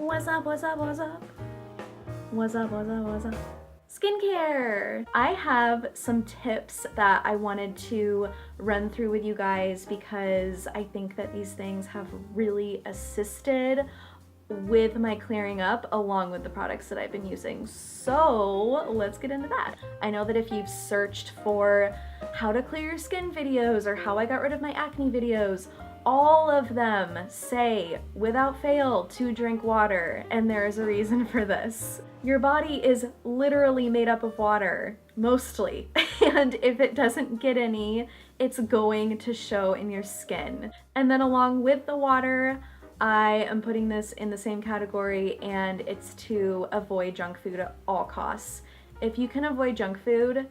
What's up, what's up, what's up? What's up, what's up, what's up? Skincare! I have some tips that I wanted to run through with you guys because I think that these things have really assisted with my clearing up along with the products that I've been using. So let's get into that. I know that if you've searched for how to clear your skin videos or how I got rid of my acne videos, all of them say, without fail, to drink water, and there is a reason for this. Your body is literally made up of water, mostly, and if it doesn't get any, it's going to show in your skin. And then along with the water, I am putting this in the same category, and it's to avoid junk food at all costs. If you can avoid junk food,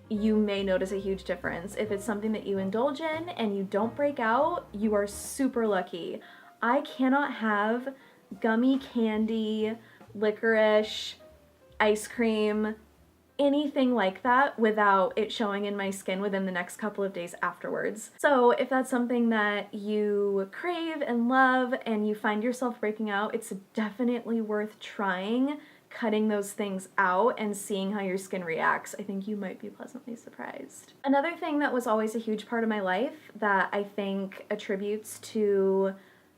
you may notice a huge difference. If it's something that you indulge in and you don't break out, you are super lucky. I cannot have gummy candy, licorice, ice cream, anything like that without it showing in my skin within the next couple of days afterwards. So if that's something that you crave and love and you find yourself breaking out, it's definitely worth trying cutting those things out and seeing how your skin reacts. I think you might be pleasantly surprised. Another thing that was always a huge part of my life that I think attributes to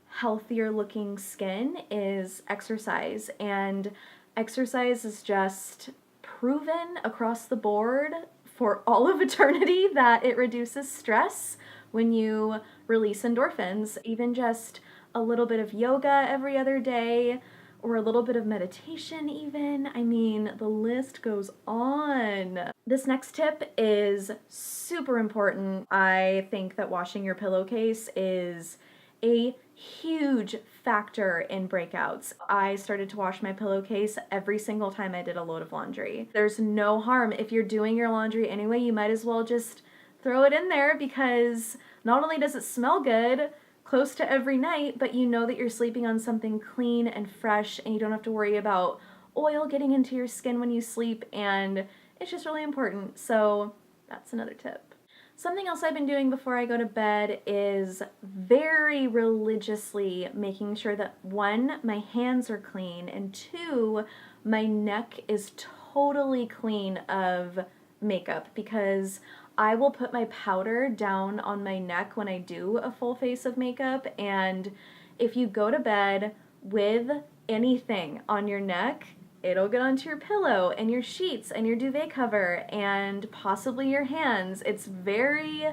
healthier looking skin is exercise. And exercise is just proven across the board for all of eternity that it reduces stress when you release endorphins. Even just a little bit of yoga every other day, or a little bit of meditation even. I mean, the list goes on. This next tip is super important. I think that washing your pillowcase is a huge factor in breakouts. I started to wash my pillowcase every single time I did a load of laundry. There's no harm. If you're doing your laundry anyway, you might as well just throw it in there, because not only does it smell good close to every night, but you know that you're sleeping on something clean and fresh, and you don't have to worry about oil getting into your skin when you sleep, and it's just really important. So that's another tip. Something else I've been doing before I go to bed is very religiously making sure that, one, my hands are clean, and two, my neck is totally clean of makeup, because I will put my powder down on my neck when I do a full face of makeup, and if you go to bed with anything on your neck, it'll get onto your pillow and your sheets and your duvet cover and possibly your hands. It's very,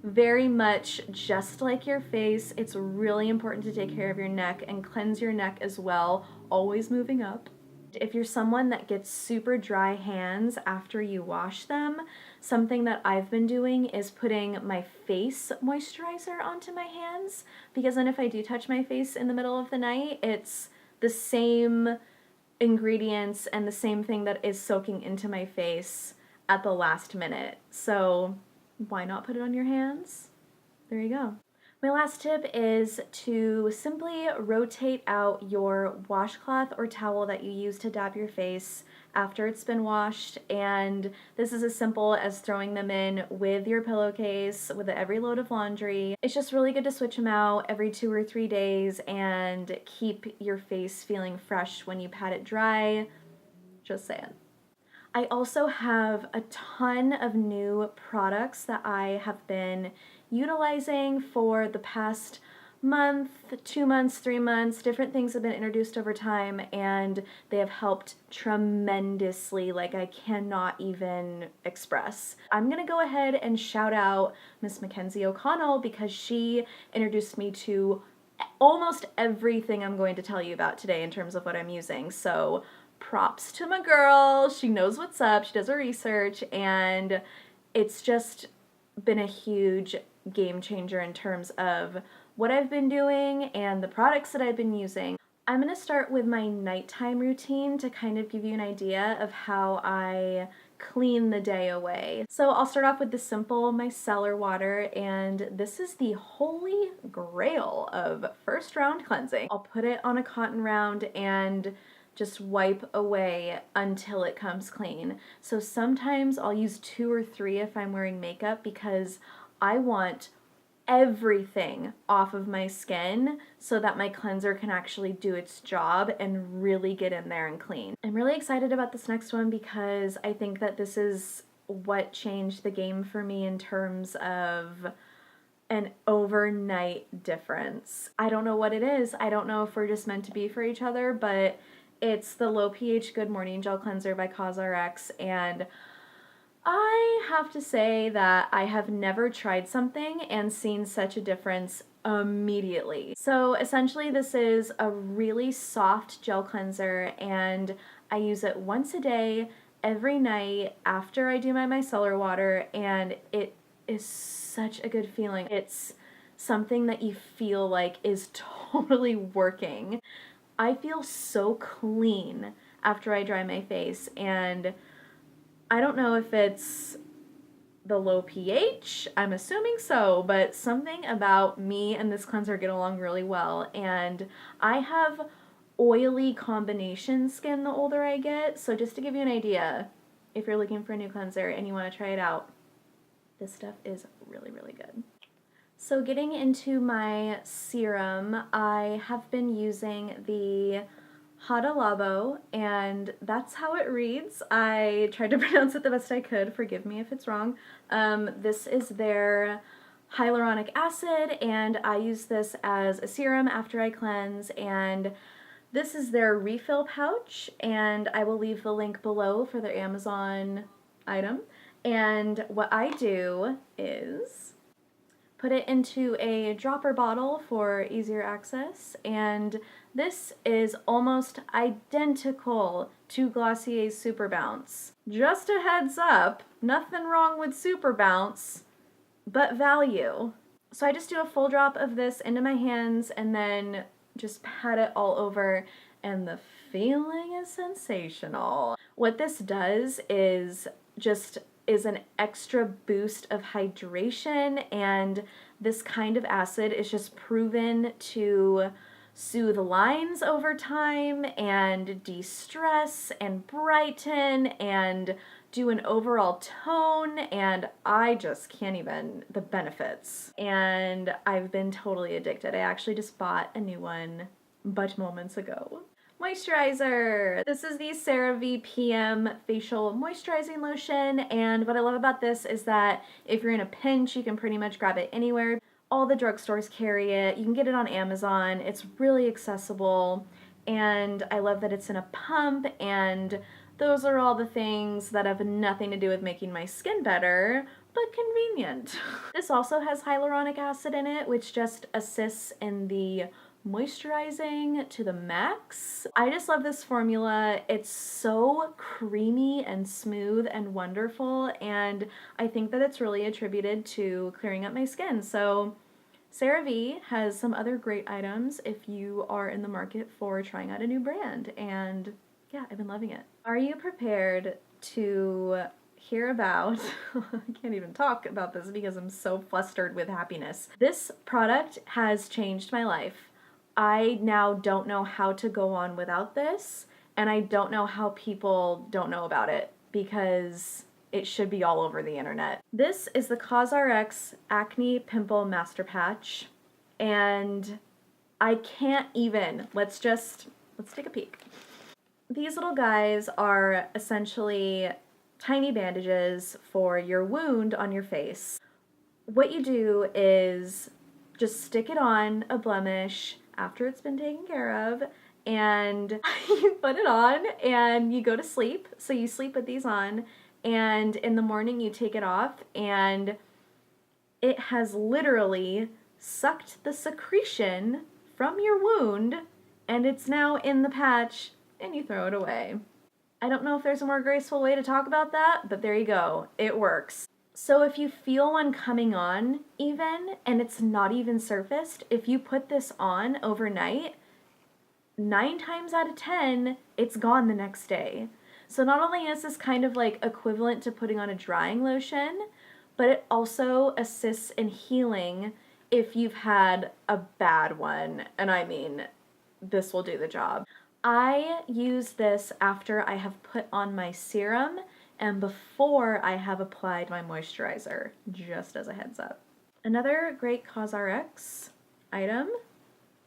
very much just like your face. It's really important to take care of your neck and cleanse your neck as well, always moving up. If you're someone that gets super dry hands after you wash them, something that I've been doing is putting my face moisturizer onto my hands, because then if I do touch my face in the middle of the night, it's the same ingredients and the same thing that is soaking into my face at the last minute. So why not put it on your hands? There you go. My last tip is to simply rotate out your washcloth or towel that you use to dab your face after it's been washed, and this is as simple as throwing them in with your pillowcase with every load of laundry. It's just really good to switch them out every 2 or 3 days and keep your face feeling fresh when you pat it dry. Just saying. I also have a ton of new products that I have been utilizing for the past month, 2 months, 3 months. Different things have been introduced over time, and they have helped tremendously, like I cannot even express. I'm gonna go ahead and shout out Miss Mackenzie O'Connell, because she introduced me to almost everything I'm going to tell you about today in terms of what I'm using. So props to my girl. She knows what's up. She does her research, and it's just been a huge game changer in terms of what I've been doing and the products that I've been using. I'm going to start with my nighttime routine to kind of give you an idea of how I clean the day away. So I'll start off with the simple micellar water, and this is the holy grail of first round cleansing. I'll put it on a cotton round and just wipe away until it comes clean. So sometimes I'll use 2 or 3 if I'm wearing makeup, because I want everything off of my skin so that my cleanser can actually do its job and really get in there and clean. I'm really excited about this next one because I think that this is what changed the game for me in terms of an overnight difference. I don't know what it is. I don't know if we're just meant to be for each other, but it's the Low pH Good Morning Gel Cleanser by CosRx, and I have to say that I have never tried something and seen such a difference immediately. So essentially this is a really soft gel cleanser, and I use it once a day, every night after I do my micellar water, and it is such a good feeling. It's something that you feel like is totally working. I feel so clean after I dry my face, and I don't know if it's the low pH, I'm assuming so, but something about me and this cleanser get along really well. And I have oily combination skin the older I get, so just to give you an idea, if you're looking for a new cleanser and you want to try it out, this stuff is really, really good. So getting into my serum, I have been using the Hada Labo, and that's how it reads. I tried to pronounce it the best I could. Forgive me if it's wrong. This is their hyaluronic acid, and I use this as a serum after I cleanse, and this is their refill pouch, and I will leave the link below for their Amazon item. And what I do is put it into a dropper bottle for easier access, and this is almost identical to Glossier's Super Bounce. Just a heads up, nothing wrong with Super Bounce, but value. So I just do a full drop of this into my hands and then just pat it all over, and the feeling is sensational. What this does is an extra boost of hydration, and this kind of acid is just proven to soothe lines over time and de-stress and brighten and do an overall tone, and I just can't even, the benefits. And I've been totally addicted. I actually just bought a new one but moments ago. Moisturizer. This is the CeraVe PM Facial Moisturizing Lotion, and what I love about this is that if you're in a pinch, you can pretty much grab it anywhere. All the drugstores carry it. You can get it on Amazon. It's really accessible, and I love that it's in a pump, and those are all the things that have nothing to do with making my skin better, but convenient. This also has hyaluronic acid in it, which just assists in the moisturizing to the max. I just love this formula. It's so creamy and smooth and wonderful, and I think that it's really attributed to clearing up my skin. So CeraVe has some other great items if you are in the market for trying out a new brand, and yeah, I've been loving it. Are you prepared to hear about, I can't even talk about this because I'm so flustered with happiness. This product has changed my life. I now don't know how to go on without this, and I don't know how people don't know about it because it should be all over the internet. This is the CosRx Acne Pimple Master Patch, and I can't even, let's take a peek. These little guys are essentially tiny bandages for your wound on your face. What you do is just stick it on a blemish after it's been taken care of, and you put it on and you go to sleep. So you sleep with these on, and in the morning you take it off, and it has literally sucked the secretion from your wound, and it's now in the patch, and you throw it away. I don't know if there's a more graceful way to talk about that, but there you go. It works. So if you feel one coming on even, and it's not even surfaced, if you put this on overnight, 9 times out of 10, it's gone the next day. So not only is this kind of like equivalent to putting on a drying lotion, but it also assists in healing if you've had a bad one. And I mean, this will do the job. I use this after I have put on my serum and before I have applied my moisturizer, just as a heads up. Another great CosRx item.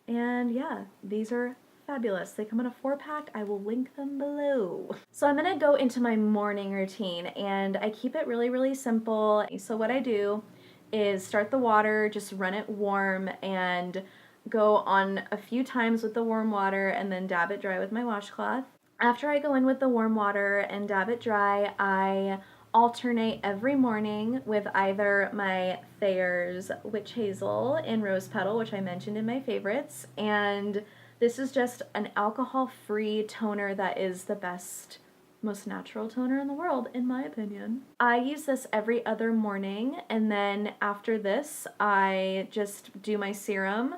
And yeah, these are fabulous. They come in a 4-pack. I will link them below. So I'm gonna go into my morning routine, and I keep it really, really simple. So what I do is start the water, just run it warm, and go on a few times with the warm water, and then dab it dry with my washcloth. After I go in with the warm water and dab it dry, I alternate every morning with either my Thayer's Witch Hazel in Rose Petal, which I mentioned in my favorites, and this is just an alcohol-free toner that is the best, most natural toner in the world, in my opinion. I use this every other morning, and then after this, I just do my serum,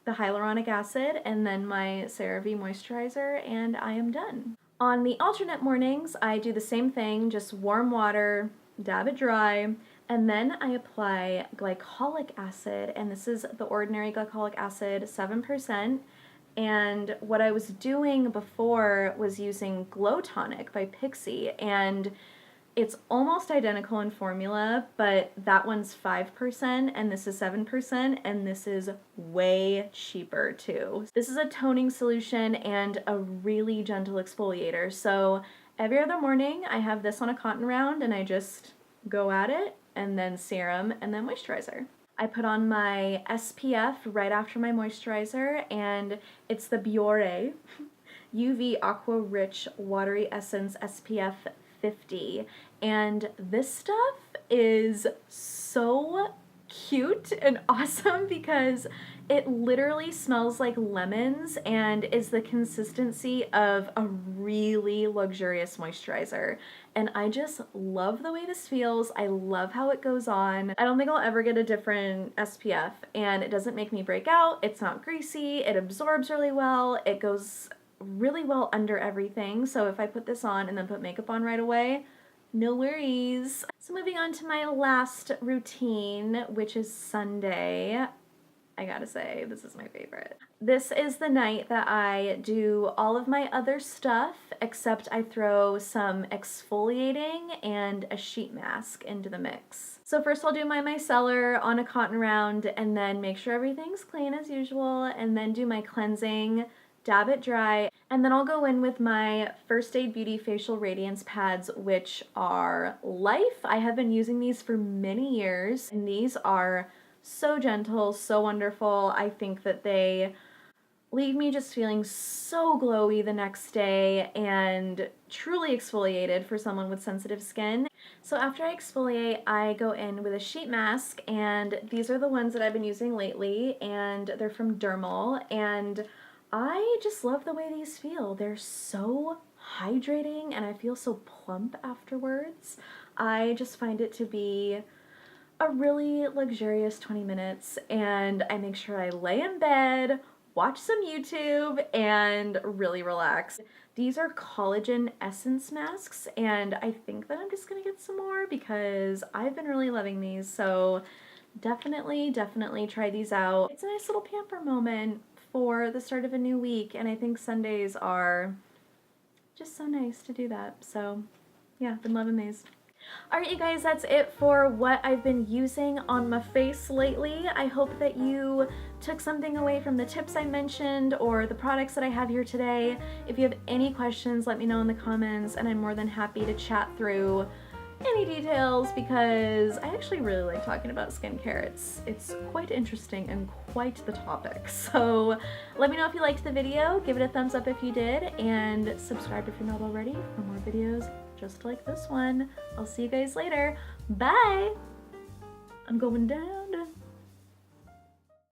the hyaluronic acid, and then my CeraVe moisturizer, and I am done. On the alternate mornings, I do the same thing, just warm water, dab it dry, and then I apply glycolic acid, and this is the ordinary glycolic acid, 7%. And what I was doing before was using Glow Tonic by Pixie, and it's almost identical in formula, but that one's 5% and this is 7%, and this is way cheaper too. This is a toning solution and a really gentle exfoliator. So every other morning I have this on a cotton round and I just go at it, and then serum and then moisturizer. I put on my SPF right after my moisturizer, and it's the Biore UV Aqua Rich Watery Essence SPF 50, and this stuff is so cute and awesome because it literally smells like lemons and is the consistency of a really luxurious moisturizer, and I just love the way this feels. I love how it goes on. I don't think I'll ever get a different SPF, and it doesn't make me break out, it's not greasy, it absorbs really well, it goes really well under everything, so if I put this on and then put makeup on right away, no worries. So moving on to my last routine, which is Sunday. I gotta say, this is my favorite. This is the night that I do all of my other stuff, except I throw some exfoliating and a sheet mask into the mix. So first I'll do my micellar on a cotton round, and then make sure everything's clean as usual, and then do my cleansing, dab it dry, and then I'll go in with my First Aid Beauty Facial Radiance Pads, which are Life. I have been using these for many years, and these are so gentle, so wonderful. I think that they leave me just feeling so glowy the next day and truly exfoliated for someone with sensitive skin. So after I exfoliate, I go in with a sheet mask, and these are the ones that I've been using lately, and they're from Dermal, and I just love the way these feel. They're so hydrating and I feel so plump afterwards. I just find it to be a really luxurious 20 minutes, and I make sure I lay in bed, watch some YouTube, and really relax. These are collagen essence masks, and I think that I'm just gonna get some more because I've been really loving these, so definitely try these out. It's a nice little pamper moment for the start of a new week, and I think Sundays are just so nice to do that. So yeah, been loving these. Alright you guys, that's it for what I've been using on my face lately. I hope that you took something away from the tips I mentioned or the products that I have here today. If you have any questions, let me know in the comments, and I'm more than happy to chat through any details because I actually really like talking about skincare. It's quite interesting and quite the topic. So let me know if you liked the video, give it a thumbs up if you did, and subscribe if you're not already for more videos just like this one. I'll see you guys later. Bye! I'm going down.